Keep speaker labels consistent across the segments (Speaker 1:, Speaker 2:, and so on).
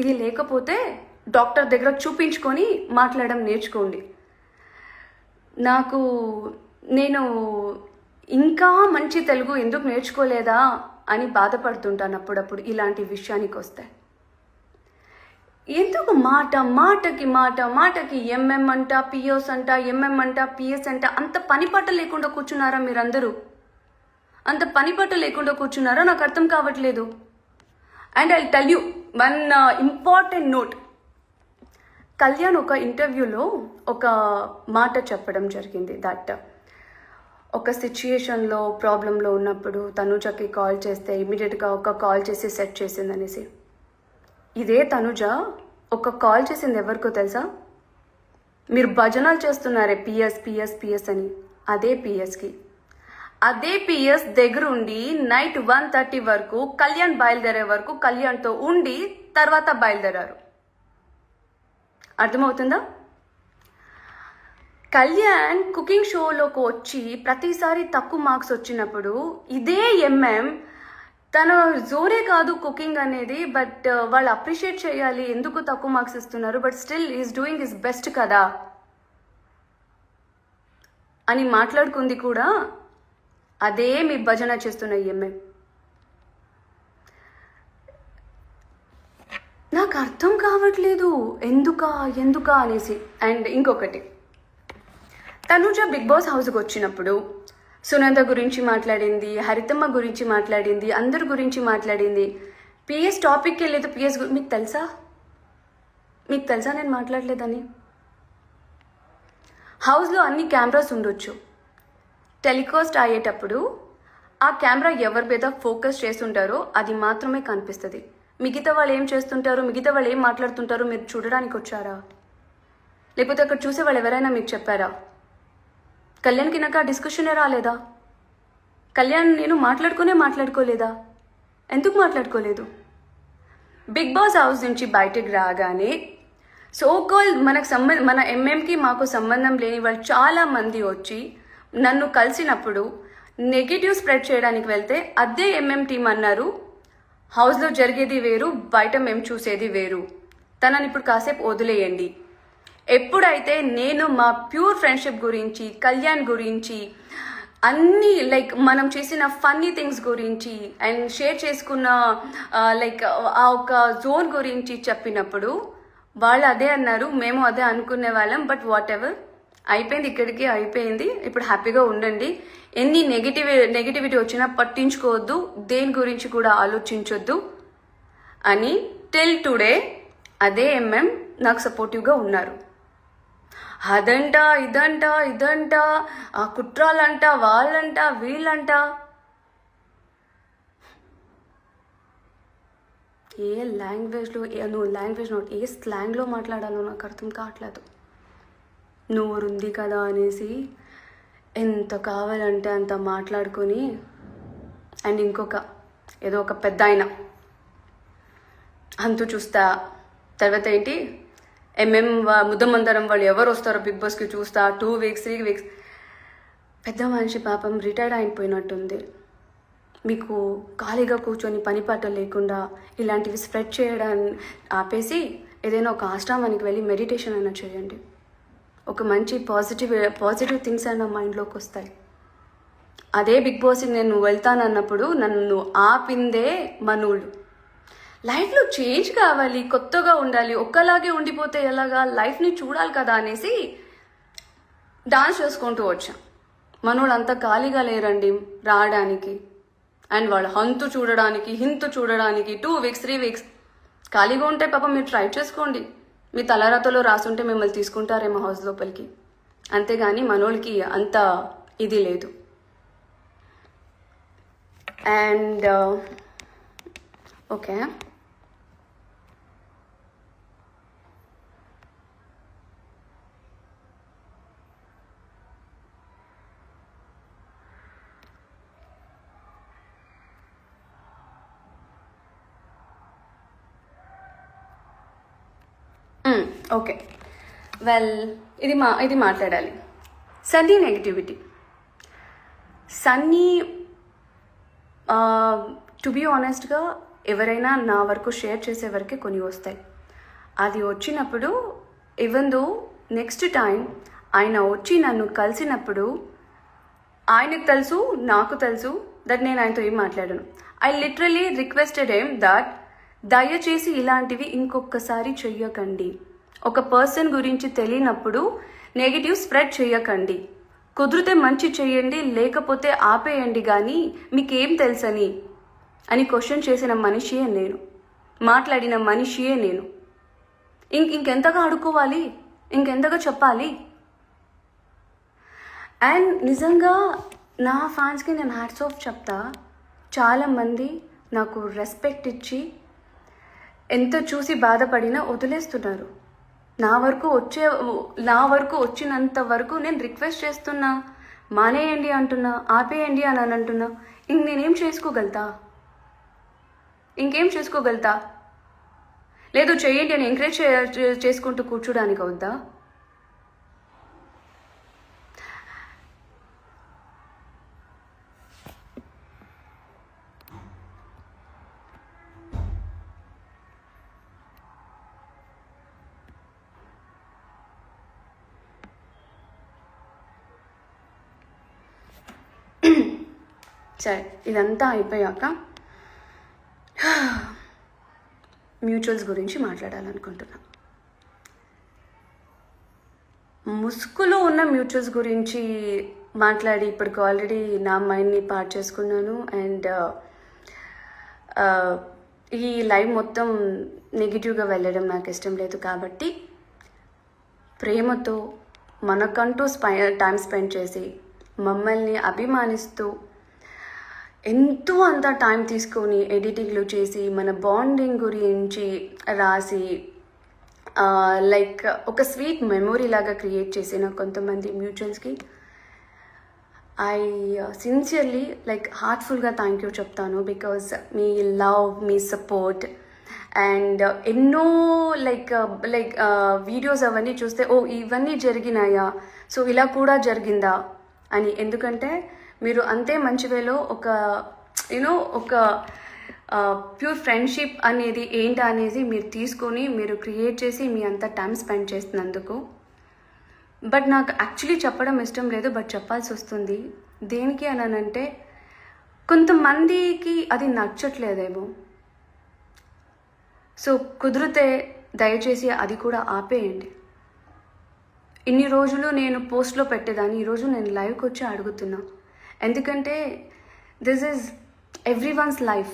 Speaker 1: ఇది లేకపోతే డాక్టర్ దగ్గర చూపించుకొని మాట్లాడడం నేర్చుకోండి. నేను ఇంకా మంచి తెలుగు ఎందుకు నేర్చుకోలేదా అని బాధపడుతుంటాను అప్పుడప్పుడు ఇలాంటి విషయానికి వస్తే. ఎందుకు మాటకి ఎంఎం అంట, పిఎస్ అంట, ఎంఎం అంట, పిఎస్ అంట, అంత పనిపట్ట లేకుండా కూర్చున్నారా మీరందరూ? అంత పనిపట్ట లేకుండా కూర్చున్నారా? నాకు అర్థం కావట్లేదు. And I tell you one important note. Kalyan ఒక ఇంటర్వ్యూలో ఒక మాట చెప్పడం జరిగింది, దట్ ఒక సిచ్యుయేషన్లో ప్రాబ్లంలో ఉన్నప్పుడు తనుజకి కాల్ చేస్తే ఇమీడియట్గా ఒక కాల్ చేసి సెట్ చేసిందనేసి. ఇదే తనుజ ఒక కాల్ చేసింది ఎవరికో తెలుసా? మీరు భజనలు చేస్తున్నారే పిఎస్ అని, అదే పిఎస్కి. అదే పిఎస్ దగ్గర ఉండి నైట్ 1:30 వరకు కళ్యాణ్ బయలుదేరే వరకు కళ్యాణ్తో ఉండి తర్వాత బయలుదేరారు. అర్థమవుతుందా? కళ్యాణ్ కుకింగ్ షోలోకి వచ్చి ప్రతిసారి తక్కువ మార్క్స్ వచ్చినప్పుడు ఇదే ఎంఎం తన జోరే కాదు కుకింగ్ అనేది, బట్ వాళ్ళు అప్రిషియేట్ చేయాలి, ఎందుకు తక్కువ మార్క్స్ ఇస్తున్నారు, but still is doing his best కదా అని మాట్లాడుకుంది కూడా అదే మీ భజన చేస్తున్న ఎంఎం. నాకు అర్థం కావట్లేదు ఎందుకా అనేసి. అండ్ ఇంకొకటి, తనుజ బిగ్ బాస్ హౌస్కి వచ్చినప్పుడు సునంద గురించి మాట్లాడింది, హరితమ్మ గురించి మాట్లాడింది, అందరి గురించి మాట్లాడింది. పిఎస్ టాపిక్కి వెళ్ళలేదు. పిఎస్ మీకు తెలుసా నేను మాట్లాడలేదని? హౌస్లో అన్ని కెమెరాస్ ఉండొచ్చు. టెలికాస్ట్ అయ్యేటప్పుడు ఆ కెమెరా ఎవరి మీద ఫోకస్ చేస్తుంటారో అది మాత్రమే కనిపిస్తుంది. మిగతా వాళ్ళు ఏం చేస్తుంటారో, మిగతా వాళ్ళు ఏం మాట్లాడుతుంటారో మీరు చూడడానికి వచ్చారా? లేకపోతే అక్కడ చూసే వాళ్ళు ఎవరైనా మీకు చెప్పారా? కళ్యాణ్కి నాకు ఆ డిస్కషనే రాలేదా? కళ్యాణ్ నేను మాట్లాడుకోలేదా? ఎందుకు మాట్లాడుకోలేదు? బిగ్ బాస్ హౌస్ నుంచి బయటకు రాగానే సోకాల్ మన ఎంఎంకి మాకు సంబంధం లేని వాళ్ళు చాలామంది వచ్చి నన్ను కలిసినప్పుడు నెగిటివ్ స్ప్రెడ్ చేయడానికి వెళ్తే అదే ఎంఎం టీం అన్నారు, హౌస్లో జరిగేది వేరు, బయట మేము చూసేది వేరు, తనని ఇప్పుడు కాసేపు వదిలేయండి. ఎప్పుడైతే నేను మా ప్యూర్ ఫ్రెండ్షిప్ గురించి, కళ్యాణ్ గురించి, అన్నీ లైక్ మనం చేసిన ఫన్నీ థింగ్స్ గురించి అండ్ షేర్ చేసుకున్న లైక్ ఆ ఒక జోన్ గురించి చెప్పినప్పుడు వాళ్ళు అదే అన్నారు, మేము అదే అనుకునే వాళ్ళం, బట్ వాట్ ఎవర్ అయిపోయింది, ఇక్కడికి అయిపోయింది, ఇప్పుడు హ్యాపీగా ఉండండి, ఎన్ని నెగిటివిటీ వచ్చినా పట్టించుకోవద్దు, దేని గురించి కూడా ఆలోచించొద్దు అని టిల్ టుడే అదే ఎంఎం నాకు సపోర్టివ్గా ఉన్నారు. అదంట ఇదంట ఆ కుట్రాలంట, వాళ్ళంట, వీళ్ళంట. ఏ లాంగ్వేజ్లో ఏ స్లాంగ్లో మాట్లాడాలో నాకు అర్థం కావట్లేదు. నోరుంది కదా అనేసి ఎంత కావాలంటే అంత మాట్లాడుకొని. అండ్ ఇంకొక ఏదో ఒక పెద్ద ఆయన అంతు చూస్తా, తర్వాత ఏంటి ఎంఎం ముద్దమందరం వాళ్ళు ఎవరు వస్తారో బిగ్ బాస్కి చూస్తా, 2 వీక్స్ 3 వీక్స్. పెద్ద మనిషి పాపం రిటైర్డ్ అయిపోయినట్టుంది. మీకు ఖాళీగా కూర్చొని పనిపాట లేకుండా ఇలాంటివి స్ప్రెడ్ చేయడాన్ని ఆపేసి ఏదైనా ఒక ఆశ్రమానికి వెళ్ళి మెడిటేషన్ అయినా చేయండి. ఒక మంచి పాజిటివ్ థింగ్స్ అయినా మైండ్లోకి వస్తాయి. అదే బిగ్ బాస్కి నేను వెళ్తానన్నప్పుడు నన్ను ఆపిందే మనోళ్ళు. లైఫ్లో చేంజ్ కావాలి, కొత్తగా ఉండాలి, ఒక్కలాగే ఉండిపోతే ఎలాగా, లైఫ్ని చూడాలి కదా అనేసి డాన్స్ చేసుకుంటూ వచ్చాం. మనోళ్ళు అంతా ఖాళీగా లేరండి రావడానికి. అండ్ వాళ్ళు హింతు చూడడానికి 2 వీక్స్ 3 వీక్స్ ఖాళీగా ఉంటే పాపం మీరు ట్రై చేసుకోండి. మీ తలరాతలో రాసుంటే మిమ్మల్ని తీసుకుంటారేమో హౌస్ లోపలికి, అంతేగాని మనోళ్ళకి అంత ఇది లేదు. అండ్ ఓకే, ఓకే వెల్ ఇది మాట్లాడాలి. Sunny negativity. Sunny to be ఆనెస్ట్గా ఎవరైనా నా వరకు షేర్ చేసే వరకే కొన్ని వస్తాయి. అది వచ్చినప్పుడు ఈవెన్ దో నెక్స్ట్ టైం ఆయన వచ్చి నన్ను కలిసినప్పుడు ఆయనకు తెలుసు, నాకు తెలుసు దట్ నేను ఆయనతో ఏం మాట్లాడాను. I literally requested him that దయచేసి ఇలాంటివి ఇంకొకసారి చెయ్యకండి. ఒక పర్సన్ గురించి తెలియనప్పుడు నెగిటివ్ స్ప్రెడ్ చేయకండి. కుదిరితే మంచి చెయ్యండి, లేకపోతే ఆపేయండి, కానీ మీకేం తెలుసని అని క్వశ్చన్ చేసిన మనిషియే నేను, మాట్లాడిన మనిషియే నేను. ఇంకెంతగా అడుక్కోవాలి, ఇంకెంతగా చెప్పాలి? అండ్ నిజంగా నా ఫ్యాన్స్కి నేను హ్యాట్స్ ఆఫ్ చెప్తా. చాలామంది నాకు రెస్పెక్ట్ ఇచ్చి ఎంత చూసి బాధపడినా వదిలేస్తున్నారు. నా వరకు వచ్చినంత వరకు నేను రిక్వెస్ట్ చేస్తున్నా, మానేయండి అంటున్నా, ఆపేయండి అని అంటున్నా. నేనేం చేసుకోగలుగుతా? ఇంకేం చేసుకోగలుగుతా? లేదు చేయండి అని ఎంకరేజ్ చేసుకుంటూ కూర్చోడానికి అవుద్దా? సరే, ఇదంతా అయిపోయాక మ్యూచువల్స్ గురించి మాట్లాడాలనుకుంటున్నా. ముసుగులో ఉన్న మ్యూచువల్స్ గురించి మాట్లాడి ఇప్పటికి ఆల్రెడీ నా మైండ్ని పాడు చేసుకున్నాను. అండ్ ఈ లైవ్ మొత్తం నెగిటివ్గా వెళ్ళడం నాకు ఇష్టం లేదు. కాబట్టి ప్రేమతో మనకంటూ టైం స్పెండ్ చేసి మమ్మల్ని అభిమానిస్తూ ఎంతో అంత టైం తీసుకొని ఎడిటింగ్లు చేసి మన బాండింగ్ గురించి రాసి లైక్ ఒక స్వీట్ మెమొరీ లాగా క్రియేట్ చేసిన కొంతమంది మ్యూచువల్స్కి ఐ సిన్సియర్లీ లైక్ హార్ట్ఫుల్గా థ్యాంక్ యూ చెప్తాను. బికాజ్ మీ లవ్, మీ సపోర్ట్ అండ్ ఎన్నో లైక్ వీడియోస్ అవన్నీ చూస్తే ఓ ఇవన్నీ జరిగినాయా, సో ఇలా కూడా జరిగిందా అని. ఎందుకంటే మీరు అంతే మంచి వేలో ఒక ఒక ప్యూర్ ఫ్రెండ్షిప్ అనేది ఏంటి అనేది మీరు తీసుకొని మీరు క్రియేట్ చేసి మీ అంత టైం స్పెండ్ చేస్తున్నందుకు. బట్ నాకు యాక్చువల్లీ చెప్పడం ఇష్టం లేదు, బట్ చెప్పాల్సి వస్తుంది. దేనికి అనంటే కొంతమందికి అది నచ్చట్లేదేమో. సో కుదిరితే దయచేసి అది కూడా ఆపేయండి. ఇన్ని రోజులు నేను పోస్ట్లో పెట్టేదాన్ని, ఈరోజు నేను లైవ్కి వచ్చి అడుగుతున్నా. ఎందుకంటే this is everyone's life,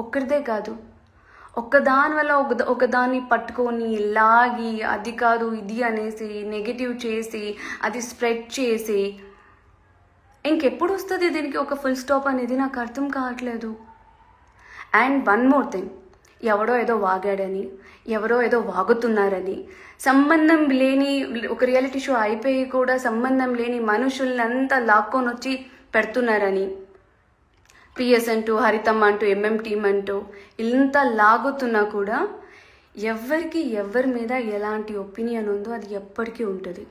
Speaker 1: ఒక్కరిదే కాదు. ఒక్కదాని వల్ల ఒకదాన్ని పట్టుకొని లాగి అది కాదు ఇది అనేసి నెగిటివ్ చేసి అది స్ప్రెడ్ చేసి ఇంకెప్పుడు వస్తుంది దీనికి ఒక ఫుల్ స్టాప్ అనేది నాకు అర్థం కావట్లేదు. అండ్ వన్ మోర్ థింగ్, ఎవడో ఏదో వాగాడని, ఎవరో ఏదో వాగుతున్నారని, సంబంధం లేని ఒక రియాలిటీ షో అయిపోయి కూడా సంబంధం లేని మనుషుల్నంతా లాక్కొని వచ్చి పెడుతున్నారని, పిఎస్ అంటూ, హరితమ్మ అంటూ, ఎంఎం టీమ్ అంటూ ఇంత లాగుతున్నా కూడా ఎవరి మీద ఎలాంటి ఒపీనియన్ ఉందో అది ఎప్పటికీ ఉంటుంది.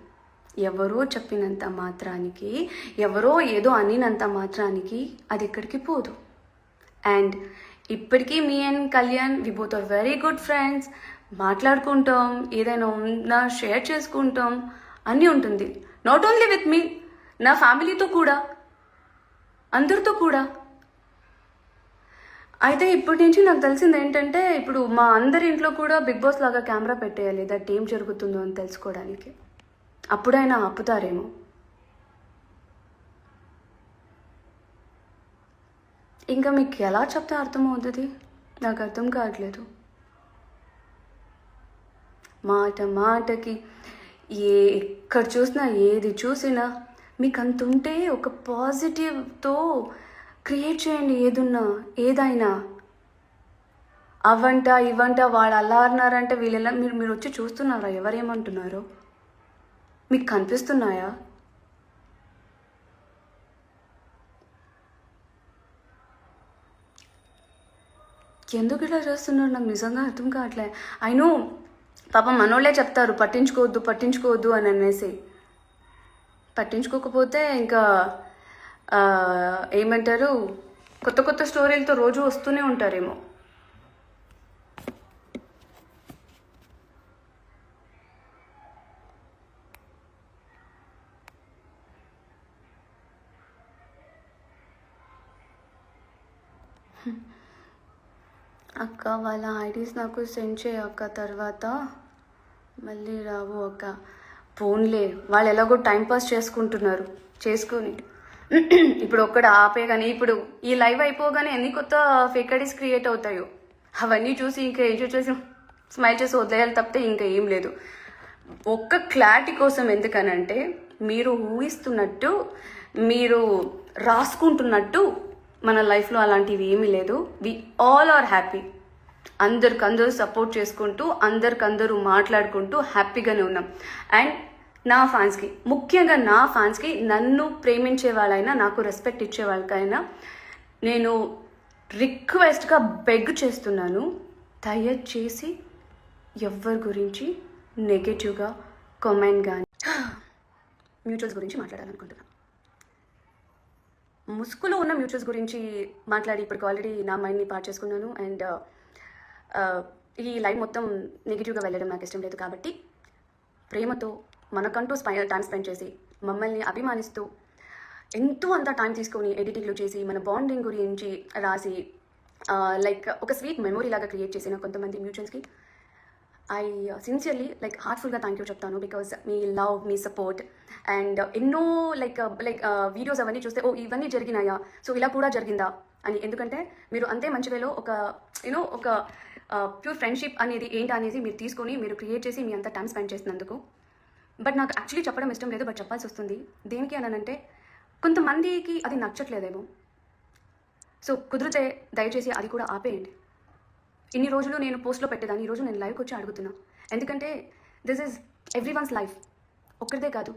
Speaker 1: ఎవరో చెప్పినంత మాత్రానికి, ఎవరో ఏదో అనినంత మాత్రానికి అది ఎక్కడికి పోదు. అండ్ ఇప్పటికీ me and Kalyan we both are very good friends. మాట్లాడుకుంటాం, ఏదైనా ఉన్నా షేర్ చేసుకుంటాం, అన్నీ ఉంటుంది. నాట్ ఓన్లీ విత్ మీ, నా ఫ్యామిలీతో కూడా, అందరితో కూడా. అయితే ఇప్పటి నుంచి నాకు తెలిసింది ఏంటంటే, ఇప్పుడు మా అందరి ఇంట్లో కూడా బిగ్ బాస్ లాగా కెమెరా పెట్టేయాలి, దట్ ఏం జరుగుతుందో అని తెలుసుకోవడానికి. అప్పుడైనా ఆపుతారేమో. ఇంకా మీకు ఎలా చెప్తే అర్థమవుతుంది నాకు అర్థం కావట్లేదు. మాటకి ఎక్కడ చూసినా ఏది చూసినా మీకు అంత ఉంటే ఒక పాజిటివ్తో క్రియేట్ చేయండి. ఏదైనా అవంట ఇవంట వాళ్ళు అలా అన్నారంటే వీళ్ళెలా మీరు వచ్చి చూస్తున్నారా ఎవరేమంటున్నారో మీకు కనిపిస్తున్నాయా? ఎందుకు ఇలా చేస్తున్నారు నాకు నిజంగా అర్థం కావట్లే. అయినో పాపం మనోళ్ళే చెప్తారు పట్టించుకోవద్దు అని అనేసి. పట్టించుకోకపోతే ఇంకా ఏమంటారు, కొత్త స్టోరీలతో రోజు వస్తూనే ఉంటారేమో. అక్క వాళ్ళ ఐడీస్ నాకు సెండ్ చేయక్క, తర్వాత మళ్ళీ రావు అక్క. ఫోన్లే, వాళ్ళు ఎలాగో టైంపాస్ చేసుకుంటున్నారు, చేసుకొని ఇప్పుడు ఒక్కడ ఆపే కానీ ఇప్పుడు ఈ లైవ్ అయిపోగానే ఎన్ని కొత్త ఫేక్ ఐడీస్ క్రియేట్ అవుతాయో అవన్నీ చూసి ఇంకా ఎంజాయ్ చేసి స్మైల్ చేసి వదిలేయాలి తప్పితే ఇంకా ఏం లేదు. ఒక్క క్లారిటీ కోసం, ఎందుకనంటే మీరు ఊహిస్తున్నట్టు, మీరు రాసుకుంటున్నట్టు మన లైఫ్లో అలాంటివి ఏమీ లేదు. We all are happy. అందరికందరూ సపోర్ట్ చేసుకుంటూ, అందరికందరూ మాట్లాడుకుంటూ హ్యాపీగానే ఉన్నాం. అండ్ నా ఫ్యాన్స్కి, ముఖ్యంగా నా ఫ్యాన్స్కి, నన్ను ప్రేమించే వాళ్ళైనా, నాకు రెస్పెక్ట్ ఇచ్చే వాళ్ళకైనా నేను రిక్వెస్ట్గా బెగ్ చేస్తున్నాను, దయచేసి ఎవరి గురించి నెగటివ్గా కామెంట్ కానీ మ్యూచువల్స్ గురించి మాట్లాడాలనుకుంటున్నాను. ముసుగులో ఉన్న మ్యూచువల్స్ గురించి మాట్లాడి ఇప్పటికి ఆల్రెడీ నా మైండ్ని పాడు చేసుకున్నాను. అండ్ ఈ లైఫ్ మొత్తం నెగిటివ్గా వెళ్ళడం నాకు ఇష్టం లేదు. కాబట్టి ప్రేమతో మనకంటూ టైం స్పెండ్ చేసి, మమ్మల్ని అభిమానిస్తూ, ఎంతో అంత టైం తీసుకొని ఎడిటింగ్లు చేసి, మన బాండింగ్ గురించి రాసి, లైక్ ఒక స్వీట్ మెమొరీ లాగా క్రియేట్ చేసిన కొంతమంది మ్యూచువల్స్కి ఐ సిన్సియర్లీ హార్ట్ఫుల్గా థ్యాంక్ యూ చెప్తాను. బికాజ్ మీ లవ్, మీ సపోర్ట్ అండ్ ఎన్నో వీడియోస్ అవన్నీ చూస్తే ఓ ఇవన్నీ జరిగినాయా, సో ఇలా కూడా జరిగిందా అని. ఎందుకంటే మీరు అంతే మంచి వేలో ఒక ప్యూర్ ఫ్రెండ్షిప్ అనేది ఏంటి అనేది మీరు తీసుకొని మీరు క్రియేట్ చేసి మీ అంత టైం స్పెండ్ చేసినందుకు. బట్ నాకు యాక్చువల్లీ చెప్పడం ఇష్టం లేదు, బట్ చెప్పాల్సి వస్తుంది. దేనికి అనంటే కొంతమందికి అది నచ్చట్లేదేమో. సో కుదిరితే దయచేసి అది కూడా ఆపేయండి. ఇన్ని రోజులు నేను పోస్ట్లో పెట్టేదాన్ని, ఈరోజు నేను లైవ్కి వచ్చి అడుగుతున్నా. ఎందుకంటే this is everyone's life, ఒక్కరిదే కాదు,